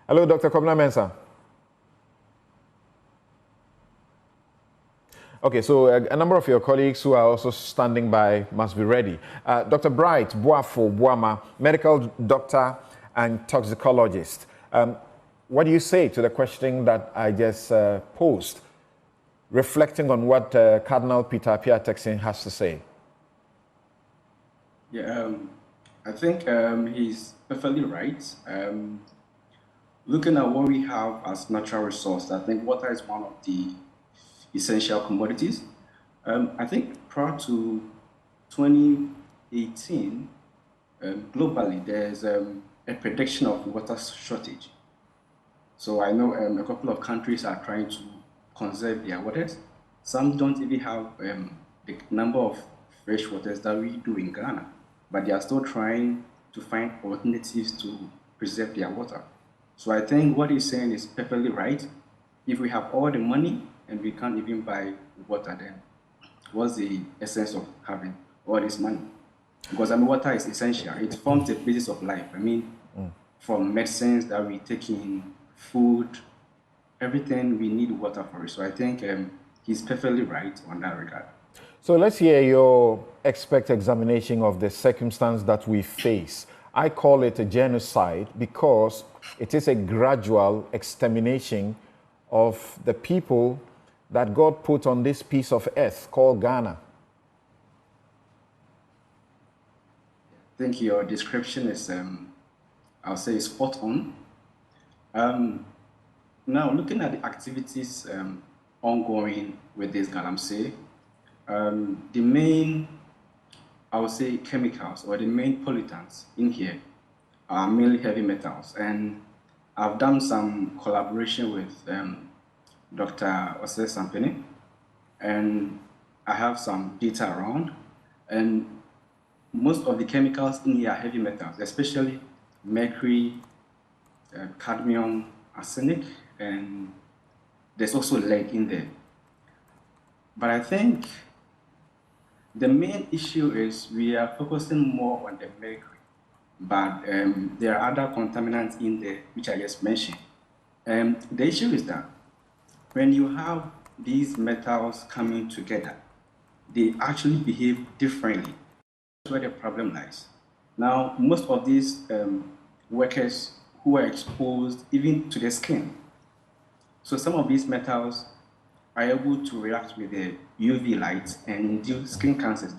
Hello, Dr. Kobna Mensah. Okay, so a number of your colleagues who are also standing by must be ready. Dr. Bright Boamah, medical doctor and toxicologist. What do you say to the question that I just posed, reflecting on what Cardinal Peter Piateksin has to say? Yeah, I think he's perfectly right. Looking at what we have as natural resource, I think water is one of the essential commodities. I think prior to 2018, globally, there's a prediction of water shortage. So I know a couple of countries are trying to conserve their waters. Some don't even have the number of fresh waters that we do in Ghana, but they are still trying to find alternatives to preserve their water. So I think what he's saying is perfectly right. If we have all the money and we can't even buy water, then what's the essence of having all this money? Because I mean, water is essential. It forms the basis of life. I mean, from medicines that we take in, food, everything, we need water for it. So I think he's perfectly right on that regard. So let's hear your expert examination of the circumstance that we face. I call it a genocide because it is a gradual extermination of the people that God put on this piece of earth called Ghana. I think your description is, I'll say, is spot on. Now, looking at the activities ongoing with this Galamsey, the main, I would say, chemicals or the main pollutants in here are mainly heavy metals. And I've done some collaboration with Dr. Osei Sampene, and I have some data around. And most of the chemicals in here are heavy metals, especially mercury, cadmium, arsenic, and there's also lead in there. But I think the main issue is we are focusing more on the mercury, but there are other contaminants in there, which I just mentioned. The issue is that when you have these metals coming together, they actually behave differently. That's where the problem lies. Now, most of these workers who are exposed even to the skin. So some of these metals are able to react with the UV light and induce skin cancers.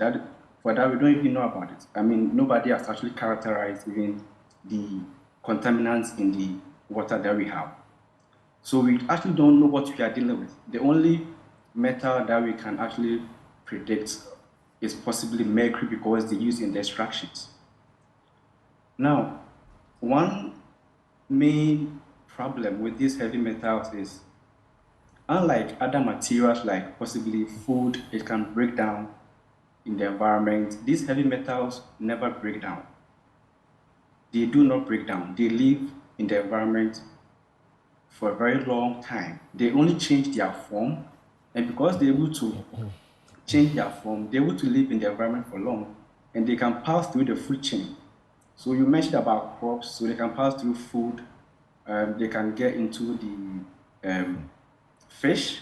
For that, we don't even know about it. I mean, nobody has actually characterized even the contaminants in the water that we have. So we actually don't know what we are dealing with. The only metal that we can actually predict is possibly mercury because they use in the extractions. Now, one main problem with these heavy metals is, unlike other materials like possibly food, it can break down in the environment. These heavy metals never break down. They do not break down. They live in the environment for a very long time. They only change their form, and because they're able to change their form, they're able to live in the environment for long, and they can pass through the food chain. So you mentioned about crops, so they can pass through food, they can get into the fish.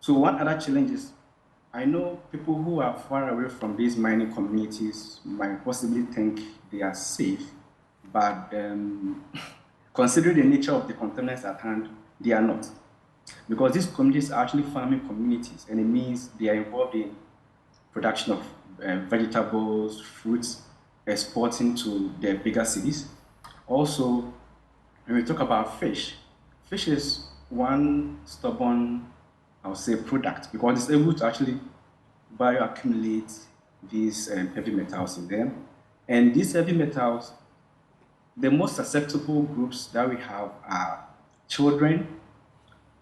So one other challenge is, I know people who are far away from these mining communities might possibly think they are safe, but considering the nature of the contaminants at hand, they are not. Because these communities are actually farming communities, and it means they are involved in production of vegetables, fruits, exporting to the bigger cities. Also, when we talk about fish, fish is one stubborn, I would say, product because it's able to actually bioaccumulate these heavy metals in them. And these heavy metals, the most susceptible groups that we have are children,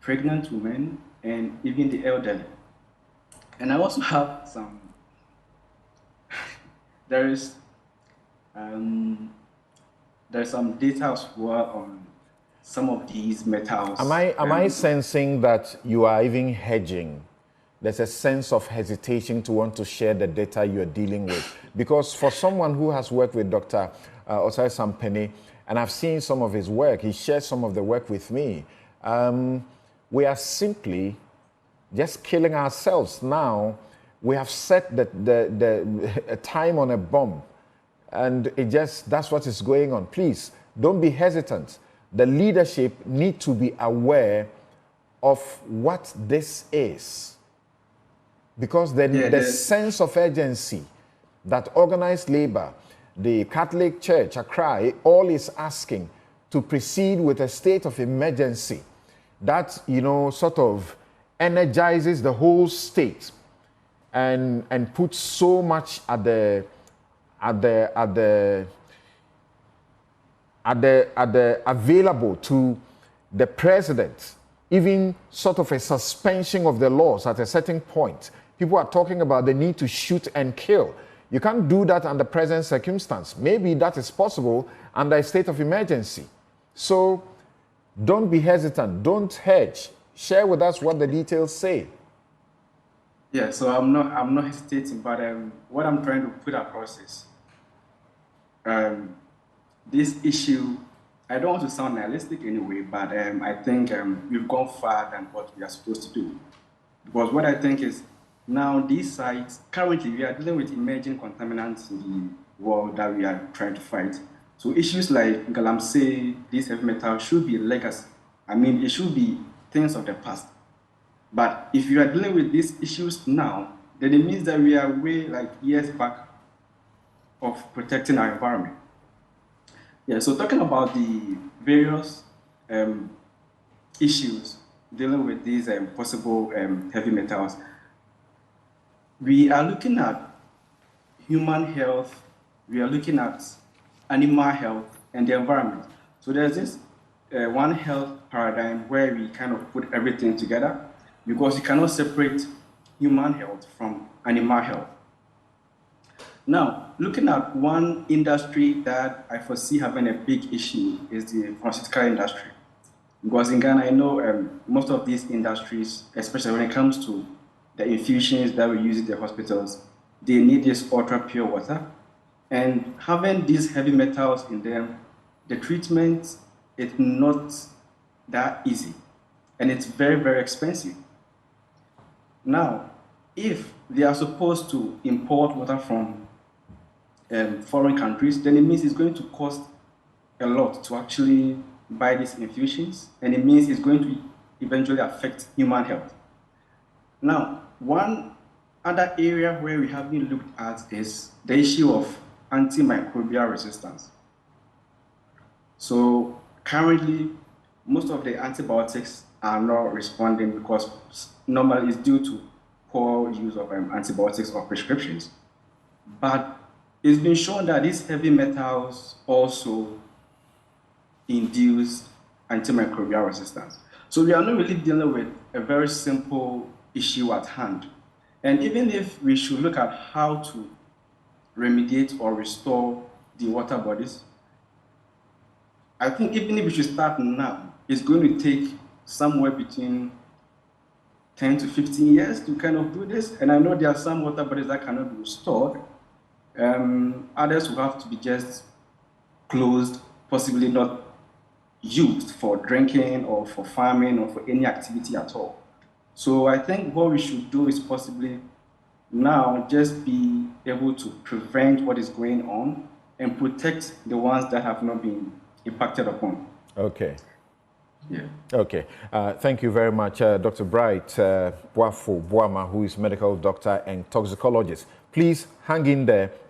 pregnant women, and even the elderly. And I also have some, there's some data as well on some of these metals. Am I sensing that you are even hedging? There's a sense of hesitation to want to share the data you are dealing with. Because for someone who has worked with Dr. Osei Sampene and I've seen some of his work. He shared some of the work with me. We are simply just killing ourselves now. We have set the time on a bomb, and that's what is going on. Please, don't be hesitant. The leadership need to be aware of what this is, because the sense of urgency that organized labor, the Catholic Church, Accra, all is asking to proceed with a state of emergency that, sort of energizes the whole state and puts so much at the available to the president, even sort of a suspension of the laws at a certain point. People are talking about the need to shoot and kill. You can't do that under present circumstance. Maybe that is possible under a state of emergency. So don't be hesitant, don't hedge. Share with us what the details say. Yeah, so I'm not hesitating, but what I'm trying to put across is this issue. I don't want to sound nihilistic anyway, but I think we've gone far than what we are supposed to do. Because what I think is, now these sites, currently we are dealing with emerging contaminants in the world that we are trying to fight. So issues like Galamsey, these heavy metals should be legacy. I mean, it should be things of the past. But if you are dealing with these issues now, then it means that we are way years back of protecting our environment. Yeah, so talking about the various issues dealing with these possible heavy metals, we are looking at human health, we are looking at animal health and the environment. So there's this one health paradigm where we kind of put everything together, because you cannot separate human health from animal health. Now, looking at one industry that I foresee having a big issue is the pharmaceutical industry. Because in Ghana, I know most of these industries, especially when it comes to the infusions that we use in the hospitals, they need this ultra pure water. And having these heavy metals in them, the treatment is not that easy. And it's very, very expensive. Now, if they are supposed to import water from foreign countries, then it means it's going to cost a lot to actually buy these infusions, and it means it's going to eventually affect human health. Now, one other area where we have been looked at is the issue of antimicrobial resistance. So currently, most of the antibiotics are not responding because normally it's due to poor use of antibiotics or prescriptions. But it's been shown that these heavy metals also induce antimicrobial resistance. So we are not really dealing with a very simple issue at hand. And even if we should look at how to remediate or restore the water bodies, I think even if we should start now, it's going to take somewhere between 10 to 15 years to kind of do this. And I know there are some water bodies that cannot be restored. Others will have to be just closed, possibly not used for drinking or for farming or for any activity at all. So I think what we should do is possibly now just be able to prevent what is going on and protect the ones that have not been impacted upon. Okay. Yeah. Okay. Thank you very much, Dr. Bright Boamah, who is medical doctor and toxicologist. Please hang in there.